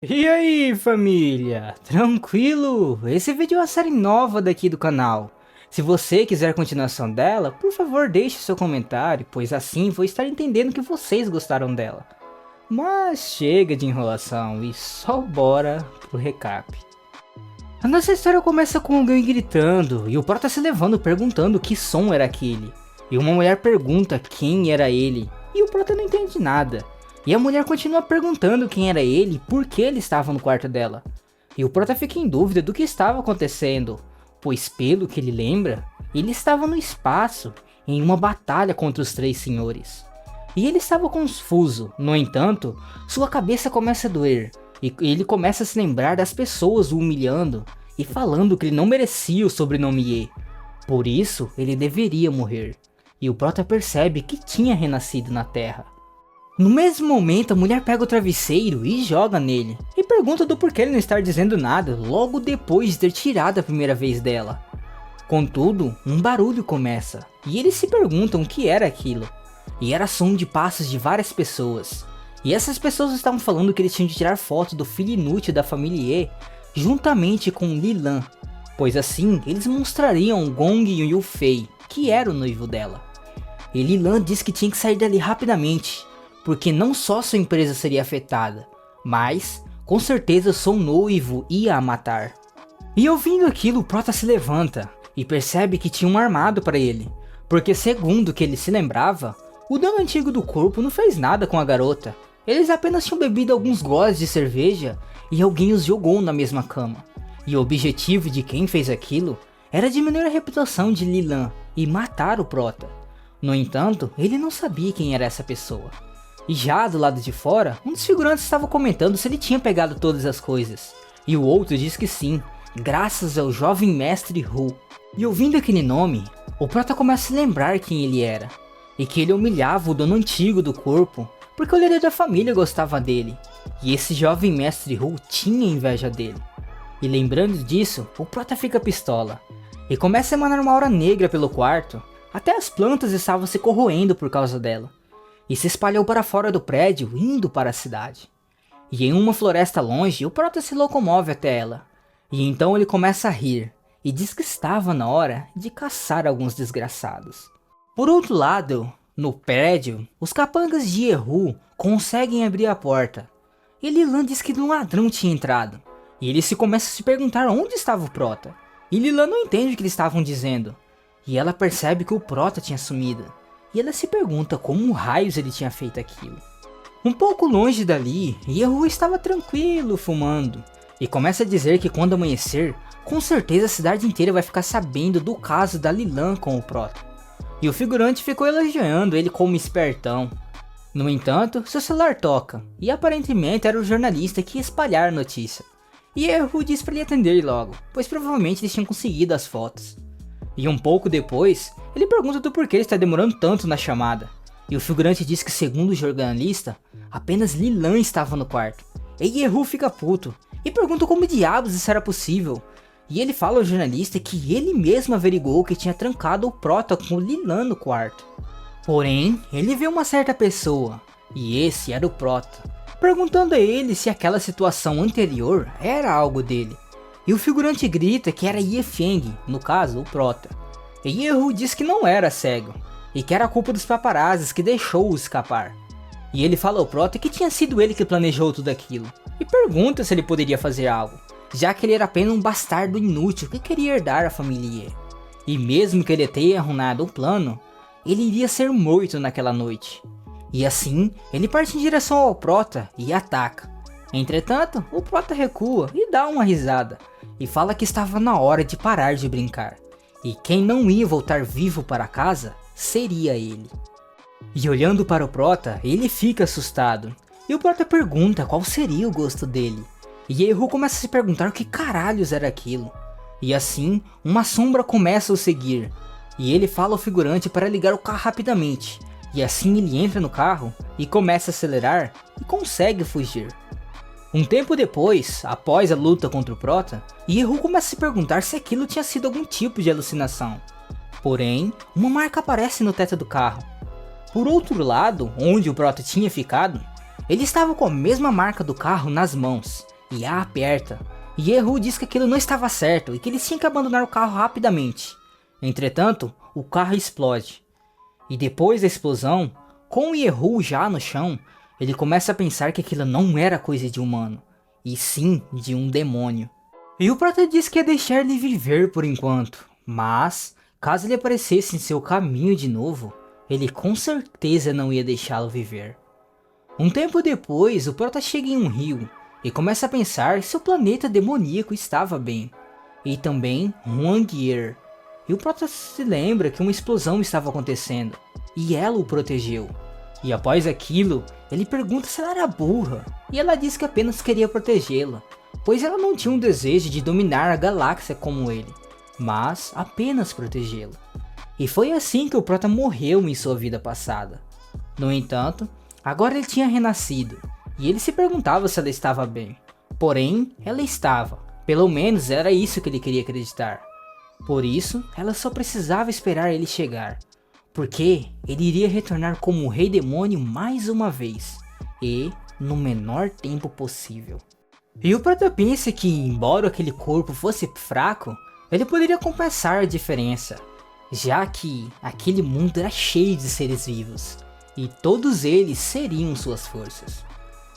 E aí, família? Tranquilo? Esse vídeo é uma série nova daqui do canal. Se você quiser a continuação dela, por favor deixe seu comentário, pois assim vou estar entendendo que vocês gostaram dela. Mas chega de enrolação e só bora pro recap. A nossa história começa com alguém gritando e o prota se levando perguntando que som era aquele. E uma mulher pergunta quem era ele e o prota não entende nada. E a mulher continua perguntando quem era ele e por que ele estava no quarto dela. E o prota fica em dúvida do que estava acontecendo, pois pelo que ele lembra, ele estava no espaço, em uma batalha contra os três senhores. E ele estava confuso, no entanto, sua cabeça começa a doer, e ele começa a se lembrar das pessoas o humilhando, e falando que ele não merecia o sobrenome Ye. Por isso, ele deveria morrer. E o prota percebe que tinha renascido na Terra. No mesmo momento, a mulher pega o travesseiro e joga nele, e pergunta do porquê ele não estar dizendo nada logo depois de ter tirado a primeira vez dela. Contudo, um barulho começa, e eles se perguntam o que era aquilo. E era som de passos de várias pessoas. E essas pessoas estavam falando que eles tinham de tirar foto do filho inútil da família Ye, juntamente com Li Lan, pois assim eles mostrariam Gong e Yu Fei, que era o noivo dela. E Li Lan disse que tinha que sair dali rapidamente, porque não só sua empresa seria afetada, mas com certeza seu noivo ia a matar. E ouvindo aquilo, o prota se levanta e percebe que tinha um armado para ele, porque segundo o que ele se lembrava, o dono antigo do corpo não fez nada com a garota. Eles apenas tinham bebido alguns goles de cerveja e alguém os jogou na mesma cama. E o objetivo de quem fez aquilo era diminuir a reputação de Li Lan e matar o prota. No entanto, ele não sabia quem era essa pessoa. E já do lado de fora, um dos figurantes estava comentando se ele tinha pegado todas as coisas. E o outro disse que sim, graças ao jovem mestre Hu. E ouvindo aquele nome, o prota começa a se lembrar quem ele era. E que ele humilhava o dono antigo do corpo, porque o líder da família gostava dele. E esse jovem mestre Hu tinha inveja dele. E lembrando disso, o prota fica pistola. E começa a emanar uma aura negra pelo quarto, até as plantas estavam se corroendo por causa dela. E se espalhou para fora do prédio, indo para a cidade. E em uma floresta longe, o prota se locomove até ela. E então ele começa a rir, e diz que estava na hora de caçar alguns desgraçados. Por outro lado, no prédio, os capangas de Yehu conseguem abrir a porta. E Li Lan diz que um ladrão tinha entrado. E ele começa a se perguntar onde estava o prota. E Li Lan não entende o que eles estavam dizendo. E ela percebe que o prota tinha sumido. E ela se pergunta como raios ele tinha feito aquilo. Um pouco longe dali, Yehu estava tranquilo fumando. E começa a dizer que quando amanhecer, com certeza a cidade inteira vai ficar sabendo do caso da Li Lan com o prota. E o figurante ficou elogiando ele como espertão. No entanto, seu celular toca, e aparentemente era o jornalista que ia espalhar a notícia. E Yehu disse para ele atender logo, pois provavelmente eles tinham conseguido as fotos. E um pouco depois, ele pergunta do porquê ele está demorando tanto na chamada. E o figurante diz que segundo o jornalista, apenas Li Lan estava no quarto. E Yehu fica puto, e pergunta como diabos isso era possível. E ele fala ao jornalista que ele mesmo averigou que tinha trancado o prota com Li Lan no quarto. Porém, ele vê uma certa pessoa, e esse era o prota, perguntando a ele se aquela situação anterior era algo dele. E o figurante grita que era Ye Feng, no caso o prota. E Yehu diz que não era cego, e que era culpa dos paparazzis que deixou-o escapar. E ele fala ao prota que tinha sido ele que planejou tudo aquilo, e pergunta se ele poderia fazer algo, já que ele era apenas um bastardo inútil que queria herdar a família Ye. E mesmo que ele tenha arruinado o plano, ele iria ser morto naquela noite. E assim, ele parte em direção ao prota e ataca. Entretanto, o prota recua e dá uma risada, e fala que estava na hora de parar de brincar, e quem não ia voltar vivo para casa seria ele. E olhando para o prota, ele fica assustado, e o prota pergunta qual seria o gosto dele, e Yehu começa a se perguntar o que caralhos era aquilo. E assim, uma sombra começa a o seguir, e ele fala ao figurante para ligar o carro rapidamente, e assim ele entra no carro e começa a acelerar e consegue fugir. Um tempo depois, após a luta contra o prota, Yehu começa a se perguntar se aquilo tinha sido algum tipo de alucinação. Porém, uma marca aparece no teto do carro. Por outro lado, onde o prota tinha ficado, Ele estava com a mesma marca do carro nas mãos e a aperta. E Yehu diz que aquilo não estava certo e que eles tinham que abandonar o carro rapidamente. Entretanto, o carro explode. E depois da explosão, com Yehu já no chão, ele começa a pensar que aquilo não era coisa de humano, e sim de um demônio. E o prota diz que ia deixar ele viver por enquanto, mas caso ele aparecesse em seu caminho de novo, ele com certeza não ia deixá-lo viver. Um tempo depois, o prota chega em um rio e começa a pensar se o planeta demoníaco estava bem, e também Huang'er. E o prota se lembra que uma explosão estava acontecendo, e ela o protegeu. E após aquilo, ele pergunta se ela era burra, e ela diz que apenas queria protegê-la, pois ela não tinha um desejo de dominar a galáxia como ele, mas apenas protegê-la. E foi assim que o prota morreu em sua vida passada. No entanto, agora ele tinha renascido, e ele se perguntava se ela estava bem. Porém, ela estava, pelo menos era isso que ele queria acreditar. Por isso, ela só precisava esperar ele chegar, porque ele iria retornar como o Rei Demônio mais uma vez, e no menor tempo possível. E o prota pensa que, embora aquele corpo fosse fraco, ele poderia compensar a diferença, já que aquele mundo era cheio de seres vivos, e todos eles seriam suas forças.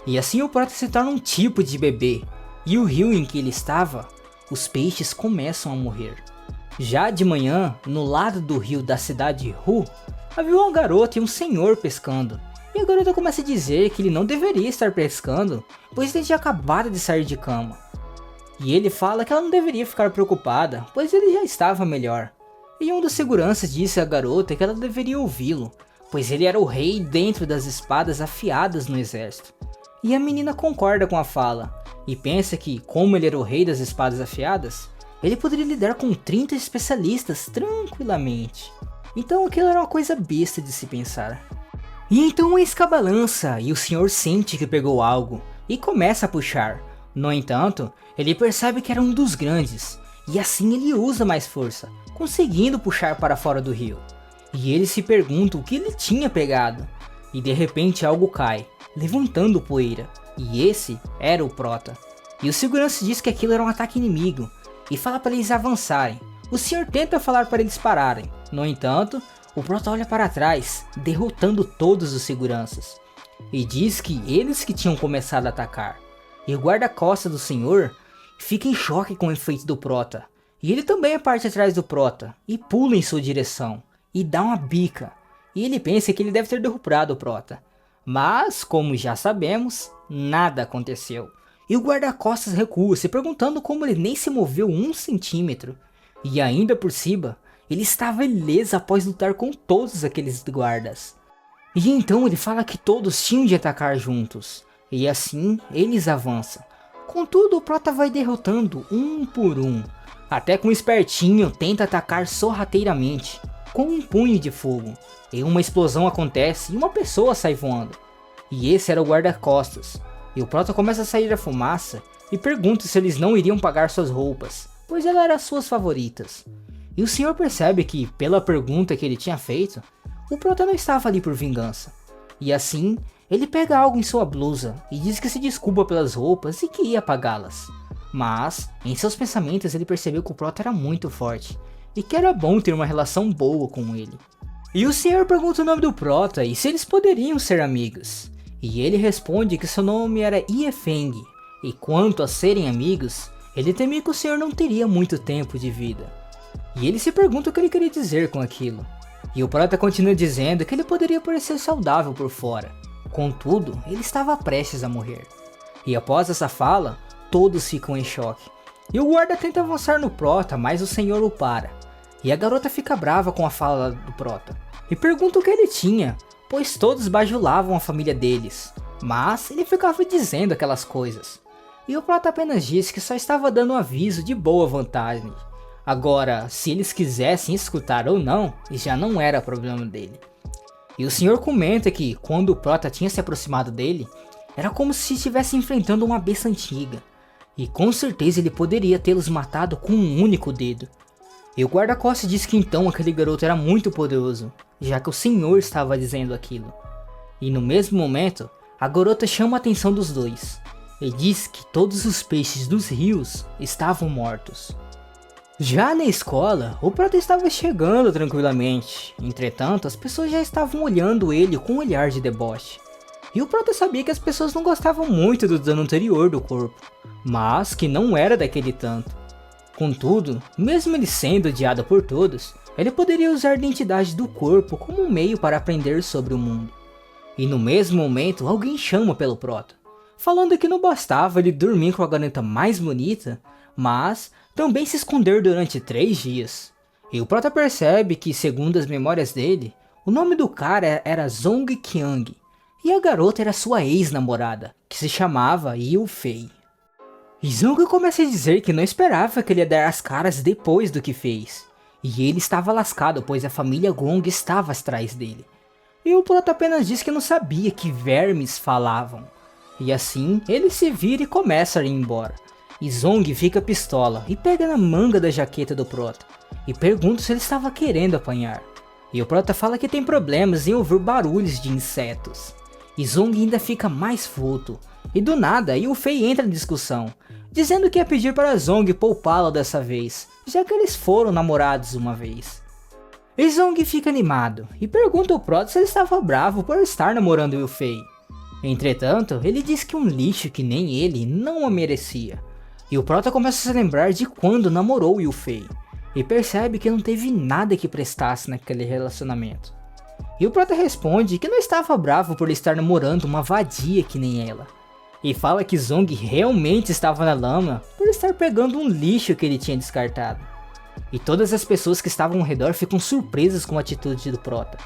E assim o prota se torna um tipo de bebê, e o rio em que ele estava, os peixes começam a morrer. Já de manhã, no lado do rio da cidade Hu, havia uma garota e um senhor pescando. E a garota começa a dizer que ele não deveria estar pescando, pois ele tinha acabado de sair de cama. E ele fala que ela não deveria ficar preocupada, pois ele já estava melhor. E um dos seguranças disse à garota que ela deveria ouvi-lo, pois ele era o rei dentro das espadas afiadas no exército. E a menina concorda com a fala, e pensa que, como ele era o rei das espadas afiadas, ele poderia lidar com 30 especialistas tranquilamente. Então aquilo era uma coisa besta de se pensar. E então a isca balança e o senhor sente que pegou algo e começa a puxar. No entanto, ele percebe que era um dos grandes, e assim ele usa mais força, conseguindo puxar para fora do rio. E ele se pergunta o que ele tinha pegado, e de repente algo cai, levantando poeira, e esse era o prota. E o segurança diz que aquilo era um ataque inimigo, e fala para eles avançarem. O senhor tenta falar para eles pararem, no entanto, o prota olha para trás, derrotando todos os seguranças, e diz que eles que tinham começado a atacar. E o guarda-costas do senhor fica em choque com o efeito do prota, e ele também parte atrás do prota, e pula em sua direção, e dá uma bica, e ele pensa que ele deve ter derrubado o prota. Mas, como já sabemos, nada aconteceu. E o guarda-costas recua, se perguntando como ele nem se moveu 1 centímetro. E ainda por cima, ele estava ileso após lutar com todos aqueles guardas. E então ele fala que todos tinham de atacar juntos. E assim, eles avançam. Contudo, o prota vai derrotando um por um, até que um espertinho tenta atacar sorrateiramente, com um punho de fogo. E uma explosão acontece e uma pessoa sai voando. E esse era o guarda-costas. E o prota começa a sair da fumaça e pergunta se eles não iriam pagar suas roupas, pois elas eram suas favoritas. E o senhor percebe que, pela pergunta que ele tinha feito, o prota não estava ali por vingança. E assim, ele pega algo em sua blusa e diz que se desculpa pelas roupas e que ia pagá-las. Mas, em seus pensamentos ele percebeu que o prota era muito forte e que era bom ter uma relação boa com ele. E o senhor pergunta o nome do prota e se eles poderiam ser amigos. E ele responde que seu nome era Iefeng, e quanto a serem amigos, ele temia que o senhor não teria muito tempo de vida. E ele se pergunta o que ele queria dizer com aquilo. E o prota continua dizendo que ele poderia parecer saudável por fora, contudo, ele estava prestes a morrer. E após essa fala, todos ficam em choque. E o guarda tenta avançar no prota, mas o senhor o para. E a garota fica brava com a fala do prota, e pergunta o que ele tinha, pois todos bajulavam a família deles, mas ele ficava dizendo aquelas coisas. E o prota apenas disse que só estava dando um aviso de boa vantagem. Agora, se eles quisessem escutar ou não, já não era problema dele. E o senhor comenta que, quando o prota tinha se aproximado dele, era como se estivesse enfrentando uma besta antiga, e com certeza ele poderia tê-los matado com um único dedo. E o guarda-costas disse que então aquele garoto era muito poderoso, já que o senhor estava dizendo aquilo. E no mesmo momento, a garota chama a atenção dos dois e diz que todos os peixes dos rios estavam mortos. Já na escola, o Prota estava chegando tranquilamente, entretanto as pessoas já estavam olhando ele com um olhar de deboche. E o Prota sabia que as pessoas não gostavam muito do dano anterior do corpo, mas que não era daquele tanto. Contudo, mesmo ele sendo odiado por todos, ele poderia usar a identidade do corpo como um meio para aprender sobre o mundo. E no mesmo momento alguém chama pelo Prota, falando que não bastava ele dormir com a garota mais bonita, mas também se esconder durante 3 dias. E o Prota percebe que, segundo as memórias dele, o nome do cara era Zong Qiang, e a garota era sua ex-namorada, que se chamava Yu Fei. E Zong começa a dizer que não esperava que ele ia dar as caras depois do que fez, e ele estava lascado pois a família Gong estava atrás dele. E o Prota apenas diz que não sabia que vermes falavam, e assim ele se vira e começa a ir embora. E Zong fica pistola e pega na manga da jaqueta do Prota e pergunta se ele estava querendo apanhar. E o Prota fala que tem problemas em ouvir barulhos de insetos. E Zong ainda fica mais puto. E do nada Yu Fei entra na discussão, dizendo que ia pedir para Zong poupá-lo dessa vez, já que eles foram namorados uma vez. E Zong fica animado e pergunta ao Prota se ele estava bravo por estar namorando Yu Fei. Entretanto, ele diz que um lixo que nem ele não a merecia. E o Prota começa a se lembrar de quando namorou Yu Fei, e percebe que não teve nada que prestasse naquele relacionamento. E o Prota responde que não estava bravo por estar namorando uma vadia que nem ela, e fala que Zong realmente estava na lama por estar pegando um lixo que ele tinha descartado. E todas as pessoas que estavam ao redor ficam surpresas com a atitude do Prota.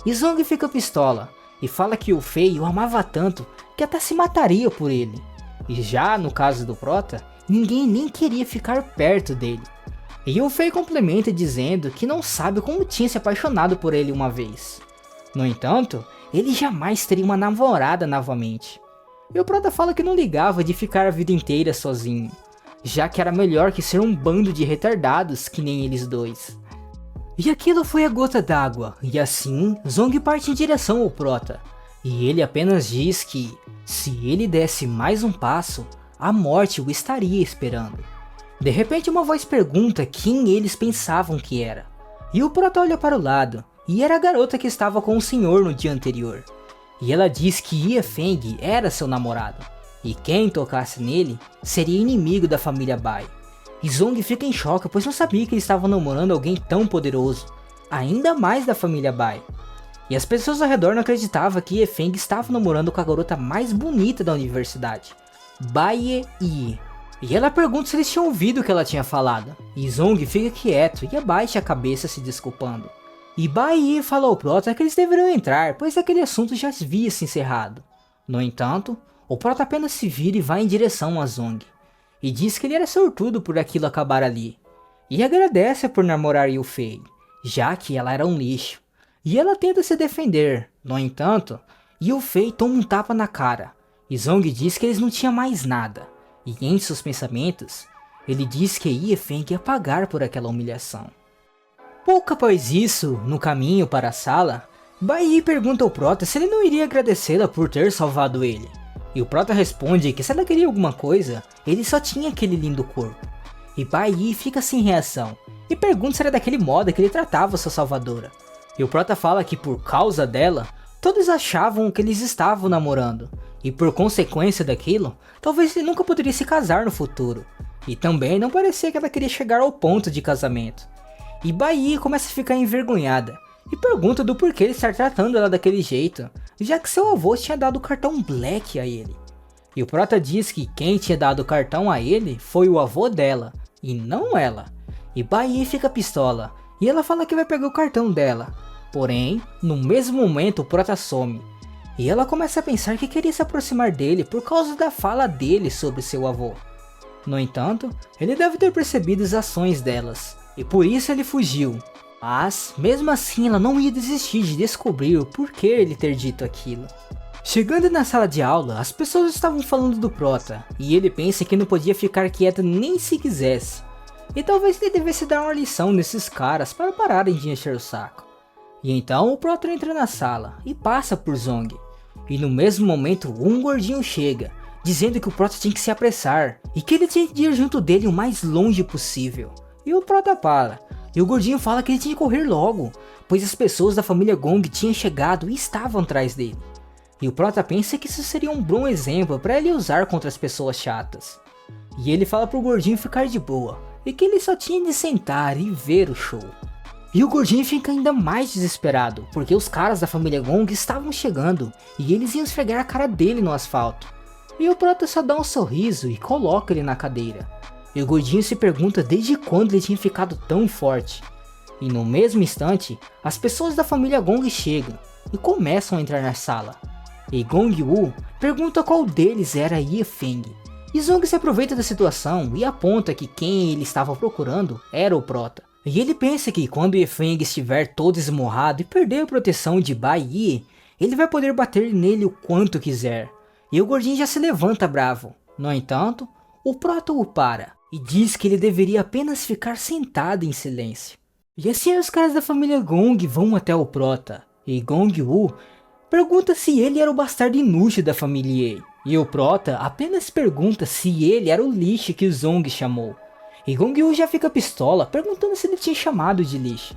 E Zong fica pistola, e fala que Yu Fei o amava tanto que até se mataria por ele. E já no caso do Prota, ninguém nem queria ficar perto dele. E Yu Fei complementa dizendo que não sabe como tinha se apaixonado por ele uma vez. No entanto, ele jamais teria uma namorada novamente. E o Prota fala que não ligava de ficar a vida inteira sozinho, já que era melhor que ser um bando de retardados que nem eles dois. E aquilo foi a gota d'água, e assim Zong parte em direção ao Prota. E ele apenas diz que, se ele desse mais um passo, a morte o estaria esperando. De repente uma voz pergunta quem eles pensavam que era. E o Prota olha para o lado, e era a garota que estava com o senhor no dia anterior. E ela diz que Ye Feng era seu namorado, e quem tocasse nele seria inimigo da família Bai. E Zong fica em choque pois não sabia que ele estava namorando alguém tão poderoso, ainda mais da família Bai. E as pessoas ao redor não acreditavam que Ye Feng estava namorando com a garota mais bonita da universidade, Bai Yi. E ela pergunta se eles tinham ouvido o que ela tinha falado, e Zong fica quieto e abaixa a cabeça se desculpando. E Bai Yi fala ao Prota que eles deveriam entrar, pois aquele assunto já havia se encerrado. No entanto, o Prota apenas se vira e vai em direção a Zong, e diz que ele era sortudo por aquilo acabar ali, e agradece por namorar Yu Fei, já que ela era um lixo, e ela tenta se defender. No entanto, Yu Fei toma um tapa na cara, e Zong diz que eles não tinham mais nada, e em seus pensamentos, ele diz que Ye Feng ia pagar por aquela humilhação. Pouco após isso, no caminho para a sala, Bai Yi pergunta ao Prota se ele não iria agradecê-la por ter salvado ele. E o Prota responde que se ela queria alguma coisa, ele só tinha aquele lindo corpo. E Bai Yi fica sem reação, e pergunta se era daquele modo que ele tratava sua salvadora. E o Prota fala que por causa dela, todos achavam que eles estavam namorando, e por consequência daquilo, talvez ele nunca poderia se casar no futuro. E também não parecia que ela queria chegar ao ponto de casamento. E Bai Yi começa a ficar envergonhada, e pergunta do porquê ele estar tratando ela daquele jeito, já que seu avô tinha dado o cartão Black a ele. E o Prota diz que quem tinha dado o cartão a ele foi o avô dela, e não ela. E Bai Yi fica pistola, e ela fala que vai pegar o cartão dela. Porém, no mesmo momento o Prota some, e ela começa a pensar que queria se aproximar dele por causa da fala dele sobre seu avô. No entanto, ele deve ter percebido as ações delas, e por isso ele fugiu. Mas, mesmo assim, ela não ia desistir de descobrir o porquê ele ter dito aquilo. Chegando na sala de aula, as pessoas estavam falando do Prota, e ele pensa que não podia ficar quieto nem se quisesse. E talvez ele devesse dar uma lição nesses caras para pararem de encher o saco. E então o Prota entra na sala, e passa por Zong. E no mesmo momento, um gordinho chega, dizendo que o Prota tinha que se apressar, e que ele tinha que ir junto dele o mais longe possível. E o Prota para, e o gordinho fala que ele tinha que correr logo, pois as pessoas da família Gong tinham chegado e estavam atrás dele. E o Prota pensa que isso seria um bom exemplo para ele usar contra as pessoas chatas. E ele fala pro gordinho ficar de boa, e que ele só tinha de sentar e ver o show. E o gordinho fica ainda mais desesperado, porque os caras da família Gong estavam chegando, e eles iam esfregar a cara dele no asfalto. E o Prota só dá um sorriso e coloca ele na cadeira. E o gordinho se pergunta desde quando ele tinha ficado tão forte. E no mesmo instante, as pessoas da família Gong chegam, e começam a entrar na sala. E Gong Wu pergunta qual deles era Ye Feng. E Zong se aproveita da situação e aponta que quem ele estava procurando era o Prota. E ele pensa que quando Ye Feng estiver todo esmorrado e perder a proteção de Bai Yi, ele vai poder bater nele o quanto quiser. E o gordinho já se levanta bravo. No entanto, o Prota o para e diz que ele deveria apenas ficar sentado em silêncio. E assim os caras da família Gong vão até o Prota. E Gong Wu pergunta se ele era o bastardo inútil da família Ye. E o Prota apenas pergunta se ele era o lixo que o Zong chamou. E Gong Wu já fica pistola, perguntando se ele tinha chamado de lixo.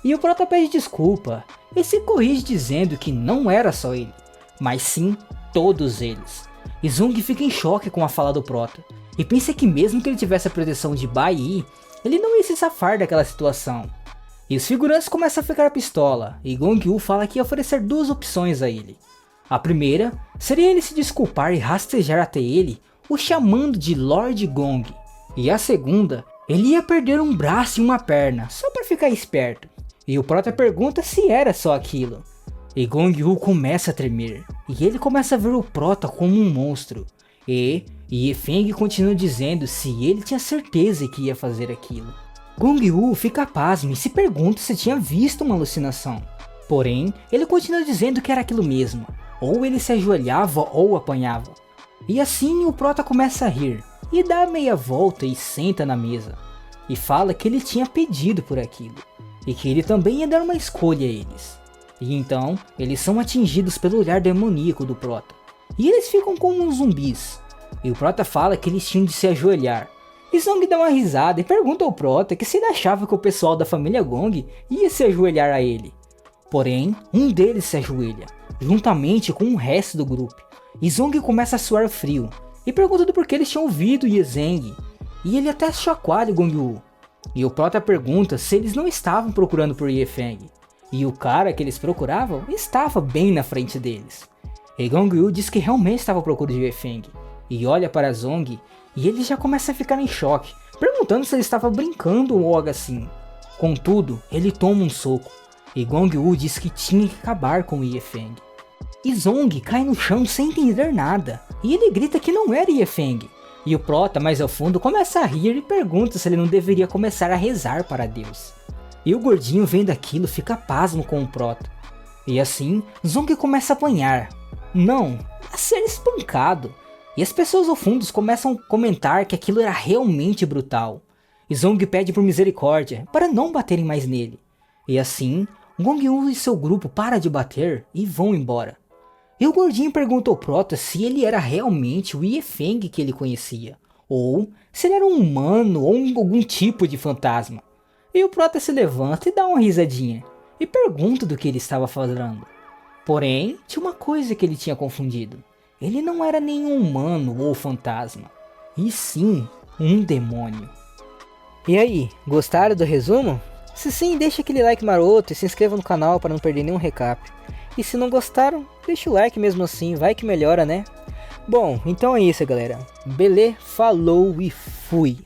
E o Prota pede desculpa, e se corrige dizendo que não era só ele, mas sim todos eles. E Zong fica em choque com a fala do Prota, e pensa que mesmo que ele tivesse a proteção de Bai Yi, ele não ia se safar daquela situação. E os figurantes começam a ficar pistola, e Gong Wu fala que ia oferecer duas opções a ele. A primeira seria ele se desculpar e rastejar até ele, o chamando de Lord Gong. E a segunda, ele ia perder um braço e uma perna, só para ficar esperto. E o Prota pergunta se era só aquilo. E Gong Wu começa a tremer, e ele começa a ver o Prota como um monstro. E Ye Feng continua dizendo se ele tinha certeza que ia fazer aquilo. Gong Wu fica pasmo e se pergunta se tinha visto uma alucinação. Porém, ele continua dizendo que era aquilo mesmo, ou ele se ajoelhava ou apanhava. E assim o Prota começa a rir, e dá meia volta e senta na mesa, e fala que ele tinha pedido por aquilo, e que ele também ia dar uma escolha a eles. E então, eles são atingidos pelo olhar demoníaco do Prota, e eles ficam como uns zumbis, e o Prota fala que eles tinham de se ajoelhar. E Zong dá uma risada e pergunta ao Prota que se ele achava que o pessoal da família Gong ia se ajoelhar a ele. Porém, um deles se ajoelha, juntamente com o resto do grupo, e Zong começa a suar frio, e pergunta do porquê eles tinham ouvido Ye Zeng, e ele até chacoalha o Gong Wu. E o Prota pergunta se eles não estavam procurando por Ye Feng, e o cara que eles procuravam estava bem na frente deles. E Gong Wu diz que realmente estava à procura de Ye Feng, e olha para Zong, e ele já começa a ficar em choque, perguntando se ele estava brincando ou algo assim. Contudo, ele toma um soco, e Gong Wu diz que tinha que acabar com Ye Feng. E Zong cai no chão sem entender nada, e ele grita que não era Ye Feng. E o Prota, mais ao fundo, começa a rir e pergunta se ele não deveria começar a rezar para Deus. E o gordinho vendo aquilo fica pasmo com o Prota. E assim, Zong começa a apanhar. Não, a ser espancado. E as pessoas ao fundo começam a comentar que aquilo era realmente brutal. E Zong pede por misericórdia, para não baterem mais nele. E assim, Gong Wu e seu grupo param de bater e vão embora. E o gordinho pergunta ao Prota se ele era realmente o Ye Feng que ele conhecia, ou se ele era um humano ou algum tipo de fantasma. E o Prota se levanta e dá uma risadinha, e pergunta do que ele estava falando. Porém, tinha uma coisa que ele tinha confundido. Ele não era nenhum humano ou fantasma, e sim um demônio. E aí, gostaram do resumo? Se sim, deixa aquele like maroto e se inscreva no canal para não perder nenhum recap. E se não gostaram, deixa o like mesmo assim, vai que melhora, né? Bom, então é isso galera. Beleza, falou e fui!